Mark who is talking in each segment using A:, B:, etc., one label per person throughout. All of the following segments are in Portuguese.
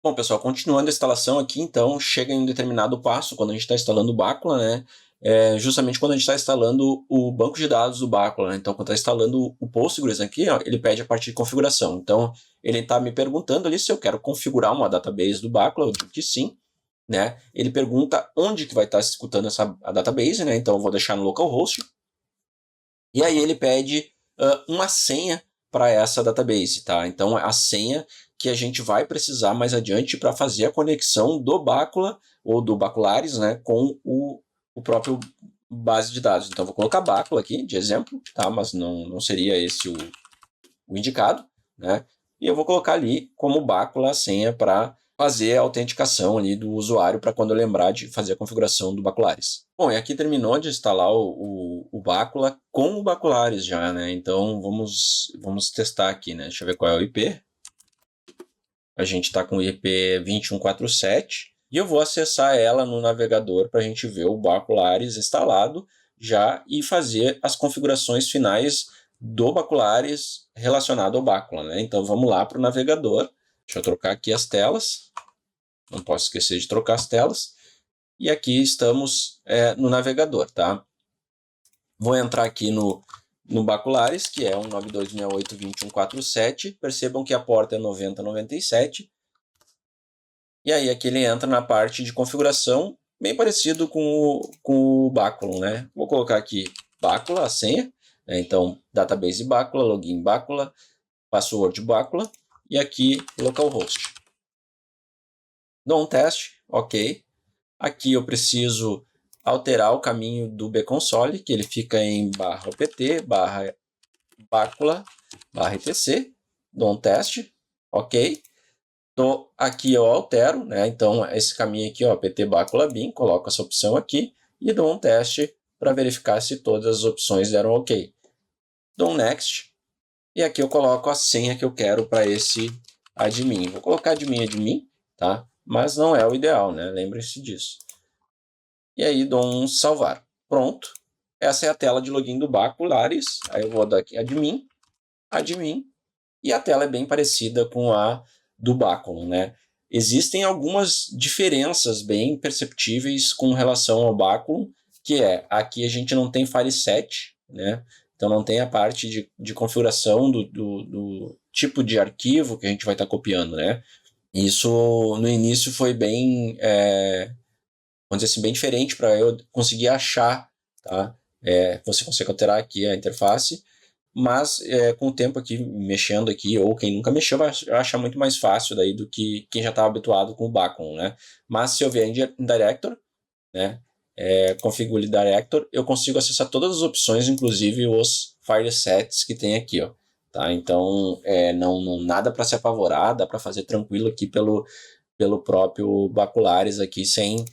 A: Bom, pessoal, continuando a instalação aqui, então, chega em um determinado passo, quando a gente está instalando o Bacula, né? Justamente quando a gente está instalando o banco de dados do Bacula, né? Então, quando está instalando o Postgres aqui, ó, ele pede a parte de configuração. Então, ele está me perguntando ali se eu quero configurar uma database do Bacula, eu digo que sim, né? Ele pergunta onde que vai estar escutando a database, né? Então, eu vou deixar no localhost. E aí ele pede uma senha para essa database, tá? Então, a senha que a gente vai precisar mais adiante para fazer a conexão do Bacula ou do Bacularis, né, com o próprio base de dados. Então, vou colocar Bacula aqui de exemplo, tá? Mas não seria esse o indicado, né? E eu vou colocar ali como Bacula a senha para fazer a autenticação ali do usuário para quando eu lembrar de fazer a configuração do Bacularis. Bom, e aqui terminou de instalar o Bacula com o Bacularis já, né? Então vamos testar aqui, né? Deixa eu ver qual é o IP. A gente está com o IP 2147 e eu vou acessar ela no navegador para a gente ver o Bacularis instalado já e fazer as configurações finais do Bacularis relacionado ao Bacula, né? Então vamos lá para o navegador. Deixa eu trocar aqui as telas. Não posso esquecer de trocar as telas. E aqui estamos no navegador, tá? Vou entrar aqui no Bacularis, que é 192.68.21.47. Percebam que a porta é 9097. E aí aqui ele entra na parte de configuração, bem parecido com o Bacula, né? Vou colocar aqui Bacula, a senha. Né? Então, database Bacula, login Bacula, password Bacula. E aqui, localhost. Dou um teste, ok. Aqui eu preciso alterar o caminho do bconsole, que ele fica em /opt, /bacula, /etc. Dou um teste, ok. Então, aqui eu altero, né? Então, esse caminho aqui, ó, pt bacula bin, coloco essa opção aqui e dou um teste para verificar se todas as opções deram ok. Dou um next e aqui eu coloco a senha que eu quero para esse admin. Vou colocar admin, tá? Mas não é o ideal, né? Lembre-se disso. E aí dou um salvar. Pronto. Essa é a tela de login do Bacularis. Aí eu vou dar aqui admin, e a tela é bem parecida com a do Bacula, né? Existem algumas diferenças bem perceptíveis com relação ao Bacula, que é, aqui a gente não tem file set, né? Então não tem a parte de configuração do tipo de arquivo que a gente vai estar copiando, né? Isso no início foi bem, vamos dizer assim, bem diferente para eu conseguir achar, tá? Você consegue alterar aqui a interface, mas com o tempo aqui, mexendo aqui, ou quem nunca mexeu, vai achar muito mais fácil daí do que quem já estava habituado com o Bacon, né? Mas se eu vier em Director, né, configure Director, eu consigo acessar todas as opções, inclusive os file sets que tem aqui, ó. Tá? Então, não nada para se apavorar, dá para fazer tranquilo aqui pelo próprio Bacularis aqui, sem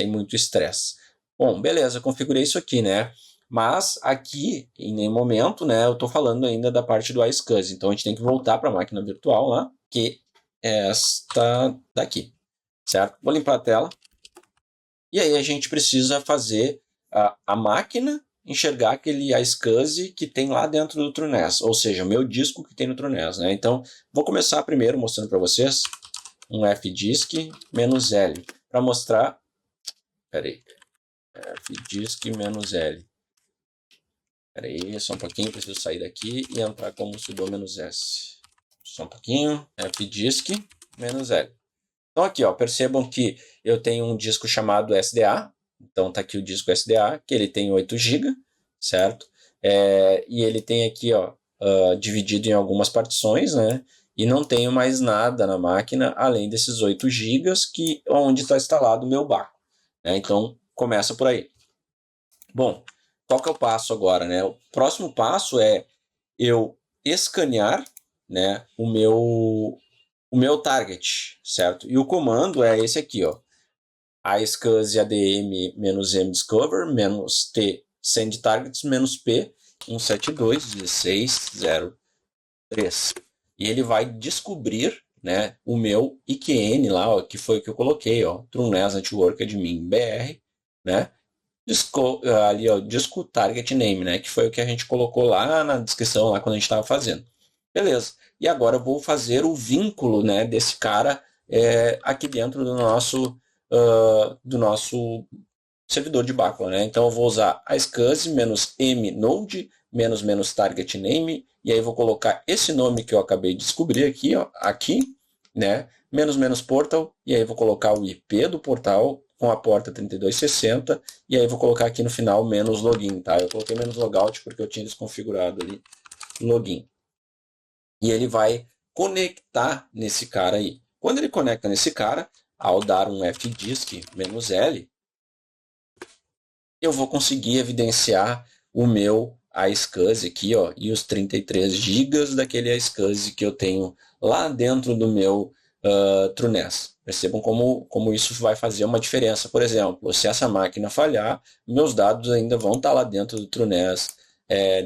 A: muito estresse. Bom, beleza, configurei isso aqui, né? Mas aqui, em nenhum momento, né, eu estou falando ainda da parte do iSCSI. Então a gente tem que voltar para a máquina virtual lá, que é esta daqui, certo? Vou limpar a tela. E aí a gente precisa fazer a máquina enxergar aquele iSCSI que tem lá dentro do TrueNAS, ou seja, o meu disco que tem no TrueNAS, né? Então, vou começar primeiro mostrando para vocês um fdisk-l para mostrar. Peraí, fdisk-l. Peraí, só um pouquinho, preciso sair daqui e entrar como sudo-s. Só um pouquinho, fdisk-l. Então aqui, ó, percebam que eu tenho um disco chamado SDA, então tá aqui o disco SDA, que ele tem 8 GB, certo? E ele tem aqui, ó, dividido em algumas partições, né? E não tenho mais nada na máquina além desses 8 GB onde está instalado o meu Bacon, né? Então começa por aí. Bom, qual que é o passo agora, né? O próximo passo é eu escanear, né, o meu target, certo? E o comando é esse aqui, ó. iSCSI adm-mdiscover -t send targets -p 172.16.0.3. E ele vai descobrir, né, o meu IQN lá, ó, que foi o que eu coloquei, ó, TrueNAS Network Admin BR, né? Ali, ó, disco target name, né? Que foi o que a gente colocou lá na descrição, lá quando a gente estava fazendo. Beleza. E agora eu vou fazer o vínculo, né, desse cara aqui dentro do nosso servidor de backup, né? Então eu vou usar a scsi -m node target name, e aí vou colocar esse nome que eu acabei de descobrir aqui, ó, aqui, né? Portal, e aí vou colocar o IP do portal com a porta 3260, e aí vou colocar aqui no final -login, tá? Eu coloquei -logout porque eu tinha desconfigurado ali login. E ele vai conectar nesse cara aí. Quando ele conecta nesse cara, ao dar um fdisk -l, eu vou conseguir evidenciar o meu iSCSI aqui, ó, e os 33 GB daquele iSCSI que eu tenho lá dentro do meu TrueNAS. Percebam como isso vai fazer uma diferença. Por exemplo, se essa máquina falhar, meus dados ainda vão estar lá dentro do TrueNAS,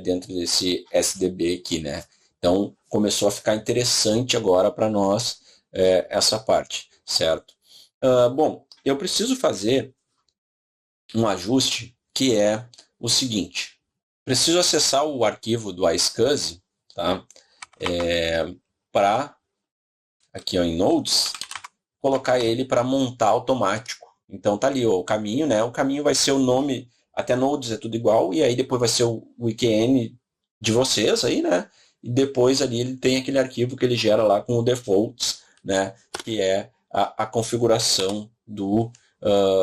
A: dentro desse SDB aqui, né? Então, começou a ficar interessante agora para nós essa parte, certo? Bom, eu preciso fazer um ajuste que é o seguinte: preciso acessar o arquivo do iSCSI, tá? Para aqui ó, em Nodes, colocar ele para montar automático. Então tá ali ó, o caminho, né? O caminho vai ser o nome, até Nodes é tudo igual, e aí depois vai ser o IQN de vocês aí, né? E depois ali ele tem aquele arquivo que ele gera lá com o defaults, né? Que é a configuração do,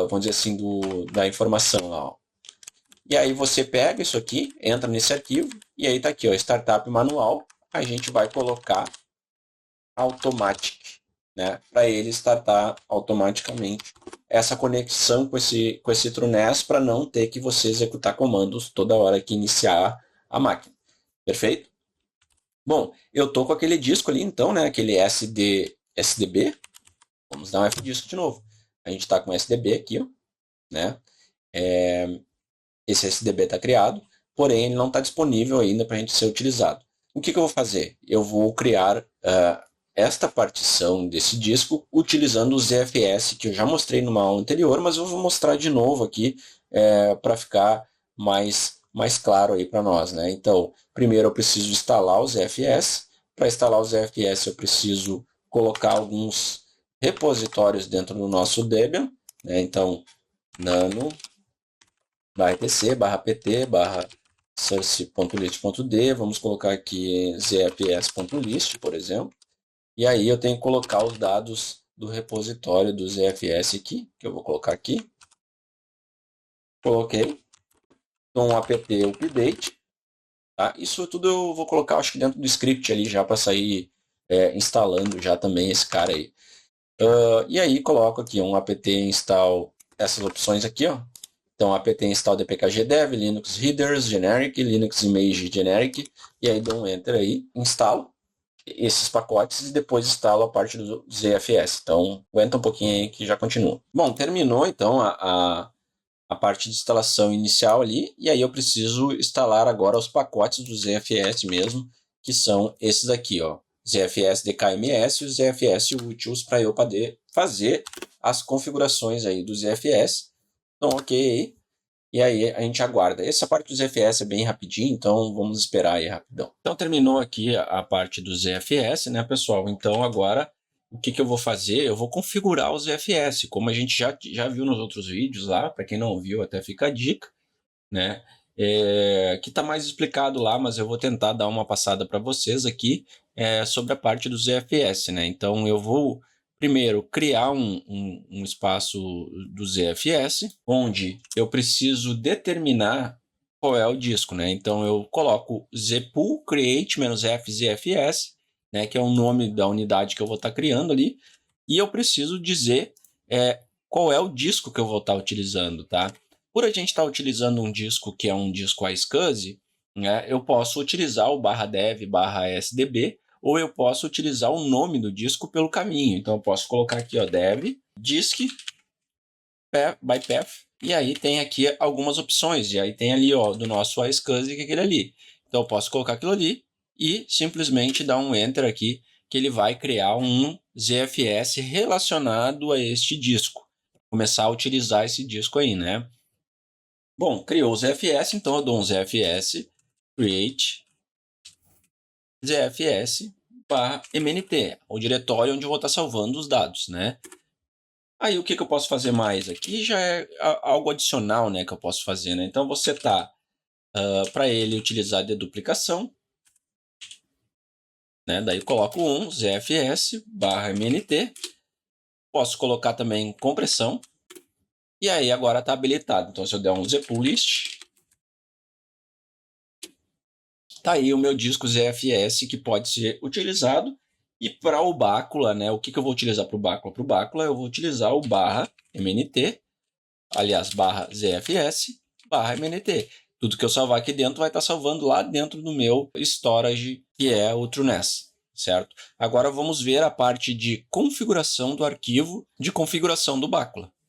A: vamos dizer assim, da informação lá, ó. E aí você pega isso aqui, entra nesse arquivo, e aí tá aqui, ó, Startup Manual, a gente vai colocar Automatic, né, para ele startar automaticamente essa conexão com esse TrueNAS para não ter que você executar comandos toda hora que iniciar a máquina. Perfeito? Bom, eu tô com aquele disco ali então, né, aquele SDB. Vamos dar um Fdisk de novo. A gente está com SDB aqui, ó, né? Esse SDB está criado, porém ele não está disponível ainda para a gente ser utilizado. O que eu vou fazer? Eu vou criar esta partição desse disco utilizando o ZFS que eu já mostrei numa aula anterior, mas eu vou mostrar de novo aqui para ficar mais claro aí para nós, né? Então, primeiro eu preciso instalar o ZFS. Para instalar o ZFS eu preciso colocar alguns repositórios dentro do nosso Debian, né? Então, nano /etc/pt source.list.d, vamos colocar aqui zfs.list, por exemplo, e aí eu tenho que colocar os dados do repositório do ZFS aqui, que eu vou colocar aqui. Coloquei, então apt update, tá? Isso tudo eu vou colocar, acho que dentro do script ali já para sair instalando já também esse cara aí. E aí coloco aqui um apt install, essas opções aqui, ó. Então, apt install dpkgdev, Linux Headers Generic, Linux Image Generic, e aí dou um Enter aí, instalo esses pacotes e depois instalo a parte do ZFS. Então, aguenta um pouquinho aí que já continua. Bom, terminou então a parte de instalação inicial ali, e aí eu preciso instalar agora os pacotes do ZFS mesmo, que são esses aqui, ó. ZFS DKMS e os ZFS Utils para eu poder fazer as configurações aí do ZFS. Então, ok. E aí a gente aguarda. Essa parte do ZFS é bem rapidinho, então vamos esperar aí rapidão. Então terminou aqui a parte do ZFS, né, pessoal? Então agora o que eu vou fazer? Eu vou configurar o ZFS, como a gente já viu nos outros vídeos lá. Para quem não viu, até fica a dica, né? Que está mais explicado lá, mas eu vou tentar dar uma passada para vocês aqui sobre a parte do ZFS, né? Então eu vou primeiro criar um espaço do ZFS, onde eu preciso determinar qual é o disco, né? Então eu coloco zpool create -f ZFS, né? Que é o nome da unidade que eu vou estar criando ali, e eu preciso dizer qual é o disco que eu vou estar utilizando, tá? Por a gente estar utilizando um disco que é um disco iSCSI, né, eu posso utilizar o /dev/sdb, ou eu posso utilizar o nome do disco pelo caminho. Então eu posso colocar aqui, ó, dev disk by path, e aí tem aqui algumas opções, e aí tem ali, ó, do nosso iSCSI, que é aquele ali. Então eu posso colocar aquilo ali e simplesmente dar um enter aqui, que ele vai criar um ZFS relacionado a este disco. Começar a utilizar esse disco aí, né? Bom, criou o ZFS, então eu dou um ZFS create ZFS barra MNT, o diretório onde eu vou estar salvando os dados, né? Aí o que eu posso fazer mais aqui já é algo adicional, né, que eu posso fazer, né? Então vou setar para ele utilizar deduplicação, né? Daí eu coloco 1, ZFS, barra MNT, posso colocar também compressão, e aí agora está habilitado. Então se eu der um zpool list, tá aí o meu disco ZFS que pode ser utilizado. E para o Bácula, né, o que eu vou utilizar para o Bácula? Para o Bácula eu vou utilizar o barra MNT, aliás, barra ZFS, barra MNT. Tudo que eu salvar aqui dentro vai estar salvando lá dentro do meu storage, que é o TrueNAS, certo? Agora vamos ver a parte de configuração do arquivo de configuração do Bácula.